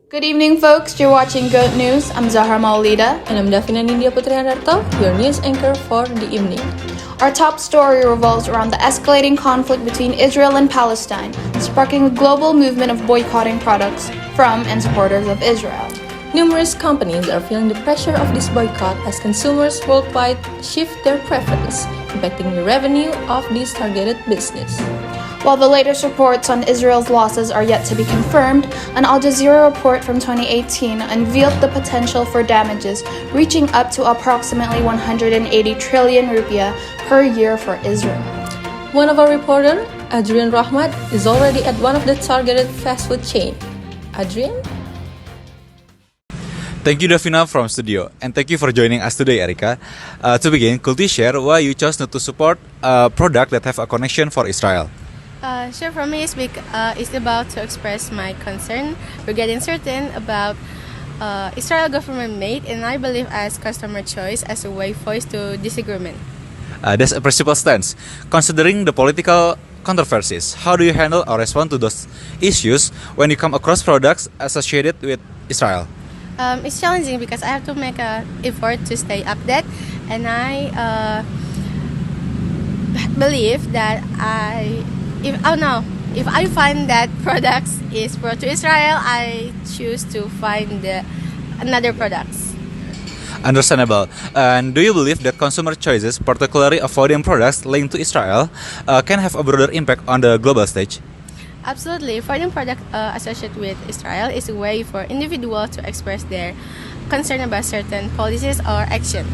Good evening, folks. You're watching Good News. I'm Zahra Maulida. And I'm Davina Nindya Putrihanarto, your news anchor for the evening. Our top story revolves around the escalating conflict between Israel and Palestine, sparking a global movement of boycotting products from and supporters of Israel. Numerous companies are feeling the pressure of this boycott as consumers worldwide shift their preference, impacting the revenue of this targeted business. While the latest reports on Israel's losses are yet to be confirmed, an Al Jazeera report from 2018 unveiled the potential for damages reaching up to approximately 180 trillion rupiah per year for Israel. One of our reporters, Adrian Rahmat, is already at one of the targeted fast food chain. Adrian? Thank you, Davina, from studio, and thank you for joining us today, Erika. To begin, could you share why you chose not to support a product that have a connection for Israel? Sure, for me, it's about to express my concern regarding certain about Israel government made, and I believe as customer choice as a way voice to disagreement. That's a principal stance. Considering the political controversies, how do you handle or respond to those issues when you come across products associated with Israel? It's challenging because I have to make an effort to stay updated, and I believe that if I find that products is brought to Israel, I choose to find another products. Understandable. And do you believe that consumer choices, particularly avoiding products linked to Israel, can have a broader impact on the global stage? Absolutely. Avoiding product associated with Israel is a way for individuals to express their concern about certain policies or action.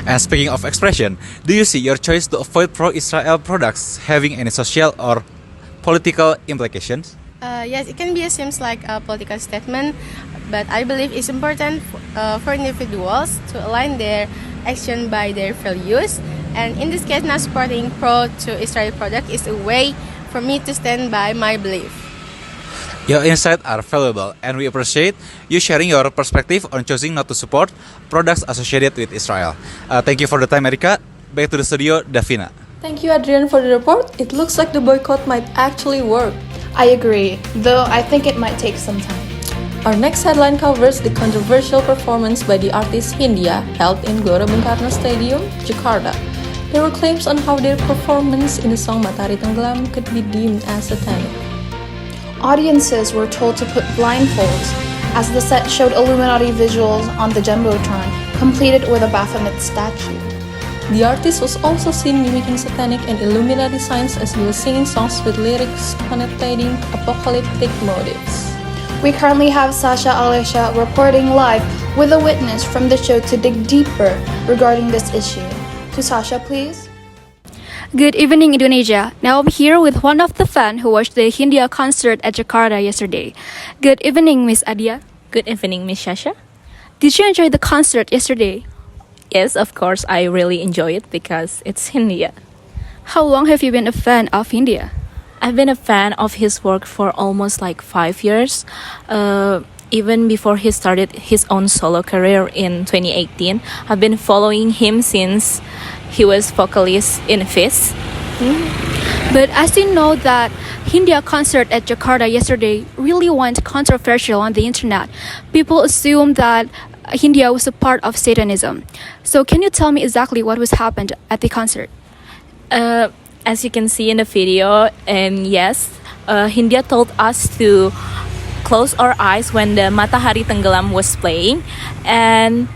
And speaking of expression, do you see your choice to avoid pro-Israel products having any social or political implications? Yes, it can seems like a political statement, but I believe it's important for individuals to align their action by their values. And in this case, not supporting pro-Israel product is a way for me to stand by my belief. Your insights are valuable, and we appreciate you sharing your perspective on choosing not to support products associated with Israel. Thank you for the time, Erika. Back to the studio, Davina. Thank you, Adrian, for the report. It looks like the boycott might actually work. I agree, though I think it might take some time. Our next headline covers the controversial performance by the artist Hindia held in Gelora Bung Karno Stadium, Jakarta. There were claims on how their performance in the song Matahari Tenggelam could be deemed as satanic. Audiences were told to put blindfolds, as the set showed Illuminati visuals on the Jumbotron, completed with a Baphomet statue. The artist was also seen mimicking satanic and Illuminati signs as he was singing songs with lyrics connotating apocalyptic motives. We currently have Sasha Alesha reporting live with a witness from the show to dig deeper regarding this issue. To Sasha, please. Good evening, Indonesia. Now I'm here with one of the fans who watched the Hindia concert at Jakarta yesterday. Good evening, Miss Adia. Good evening, Miss Shasha. Did you enjoy the concert yesterday? Yes, of course, I really enjoy it because it's Hindia. How long have you been a fan of Hindia? I've been a fan of his work for almost like 5 years. Even before he started his own solo career in 2018, I've been following him since he was vocalist in Fizz. But as you know that Hindia concert at Jakarta yesterday really went controversial on the internet. People assume that Hindia was a part of Satanism. So can you tell me exactly what was happened at the concert? As you can see in the video, yes, Hindia told us to close our eyes when the Matahari Tenggelam was playing, and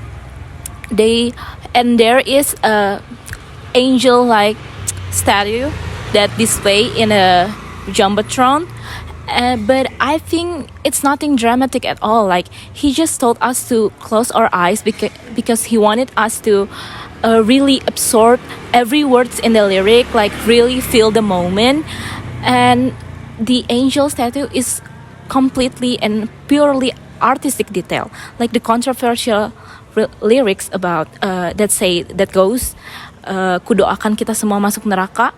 there is a angel-like statue that display in a jumbotron. But I think it's nothing dramatic at all. Like, he just told us to close our eyes because he wanted us to really absorb every words in the lyric, like really feel the moment. And the angel statue is completely and purely artistic detail, like the controversial lyrics about that goes kudoakan kita semua masuk neraka.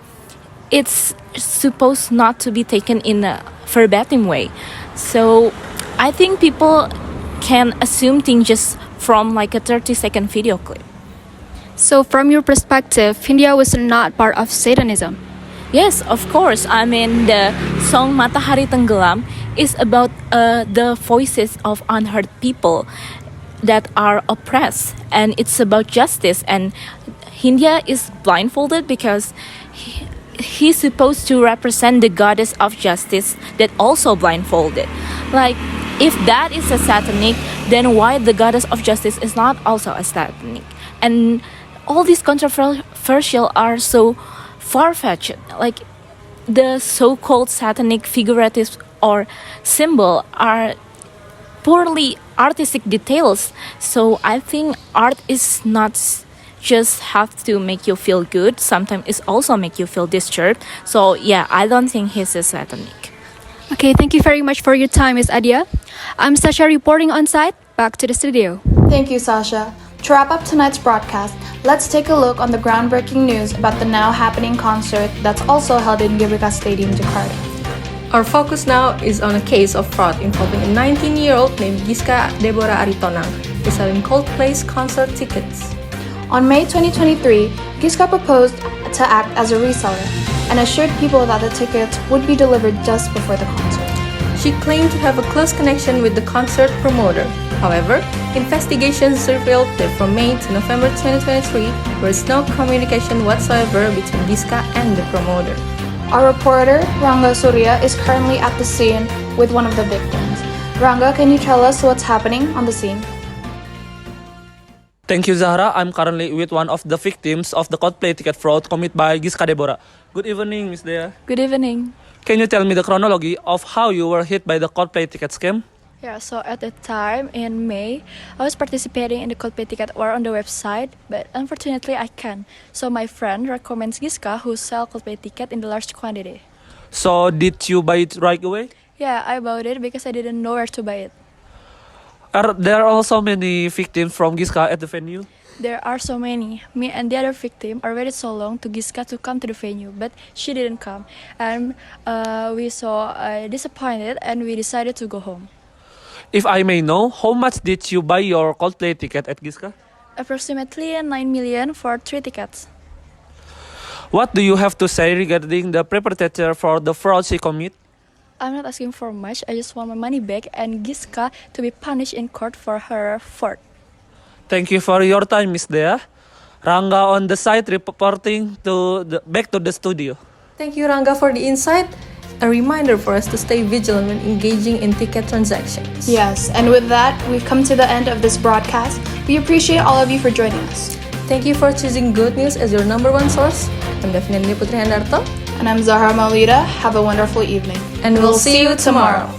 It's supposed not to be taken in a verbatim way. So I think people can assume things just from like a 30-second video clip. So from your perspective, Hindia was not part of Satanism. Yes, of course. I mean, the song Matahari Tenggelam is about the voices of unheard people that are oppressed, and it's about justice. And India is blindfolded because he's supposed to represent the goddess of justice that also blindfolded. Like, if that is a satanic, then why the goddess of justice is not also a satanic? And all these controversial are so far-fetched. Like, the so-called satanic figurative or symbol are poorly artistic details. So I think art is not just have to make you feel good. Sometimes it also make you feel disturbed. So yeah, I don't think he's a satanic. Okay, thank you very much for your time, Ms. Adia. I'm Sasha reporting on site. Back to the studio. Thank you, Sasha. To wrap up tonight's broadcast, let's take a look on the groundbreaking news about the now happening concert that's also held in Gbk Stadium, Jakarta. Our focus now is on a case of fraud involving a 19-year-old named Giska Deborah Aritonang, reselling Coldplay's concert tickets. On May 2023, Giska proposed to act as a reseller and assured people that the tickets would be delivered just before the concert. She claimed to have a close connection with the concert promoter. However, investigations revealed that from May to November 2023, there is no communication whatsoever between Giska and the promoter. Our reporter, Ranga Surya, is currently at the scene with one of the victims. Ranga, can you tell us what's happening on the scene? Thank you, Zahra. I'm currently with one of the victims of the Coldplay ticket fraud committed by Giska Deborah. Good evening, Miss Dea. Good evening. Can you tell me the chronology of how you were hit by the Coldplay ticket scam? Yeah, so at the time in May, I was participating in the Coldplay ticket war on the website, but unfortunately I can't. So my friend recommends Giska who sell Coldplay ticket in the large quantity. So, did you buy it right away? Yeah, I bought it because I didn't know where to buy it. Are there also many victims from Giska at the venue? There are so many. Me and the other victim are waited so long to Giska to come to the venue, but she didn't come. And we saw disappointed and we decided to go home. If I may know, how much did you buy your Coldplay ticket at Giska? Approximately 9 million for 3 tickets. What do you have to say regarding the perpetrator for the fraud she committed? I'm not asking for much, I just want my money back and Giska to be punished in court for her fraud. Thank you for your time, Miss Dea. Ranga on the site reporting back to the studio. Thank you, Ranga, for the insight. A reminder for us to stay vigilant when engaging in ticket transactions. Yes, and with that, we've come to the end of this broadcast. We appreciate all of you for joining us. Thank you for choosing good news as your number one source. I'm Daphne Putri Handarto. And I'm Zahra Maulida. Have a wonderful evening. And we'll see you tomorrow.